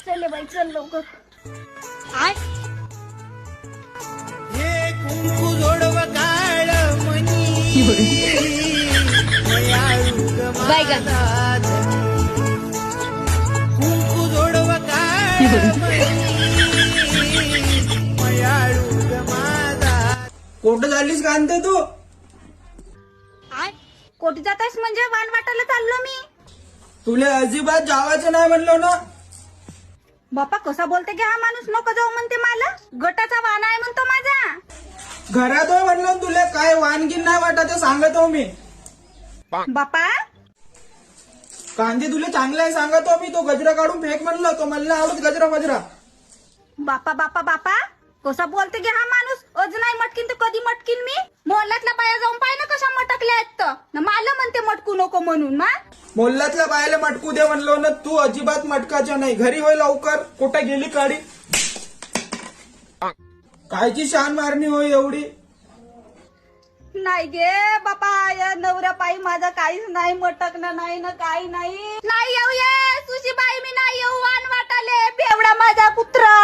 चले बाई चल लवकर. हे कुंकू जोडव काळ मनी मयाळू ग माझा कुंकू जोडव काळ मनी मयाळू ग माझा. कुठं झालीस कांते तू? कोटी जातास म्हणजे वान वाटायला चाललो मी. तुला अजिबात जावायचं नाही म्हणलो ना. बापा कसा बोलते की हा माणूस नको जाऊ म्हणते मला. गटाचा वान आहे म्हणतो माझा. घरात होय म्हणलो ना तुला. काय वानगी नाही वाटायचं सांगतो मी. बापा कांदे तुला चांगला आहे सांगतो मी. तो गजरा काढून फेक म्हणलो. तो मला नाही आवडत गजरा फजरा. बापा बापा बापा कसा बोलते की हा माणूस. अज नाही मटकीन तर कधी मटकीन मी. मोहल्ल्यातल्या बाया जाऊन पाय ना कशा मटकल्या आहेत तर. न मला म्हणते मटकू नको म्हणून मा. मोल्ल्यातल्या बायाला मटकू दे म्हणलो ना. तू अजिबात मटकाच्या नाही. घरी होय लवकर. कुठे गेली काढी. कायची शान मारणी होय एवढी. नाही गे बापा या नवऱ्या पायी माझा काहीच नाही मटकणं नाही ना काही नाही. नाही येऊ ये सुशीबाई मी नाही येऊ वान वाटाले बेवडा माझा कुत्रा.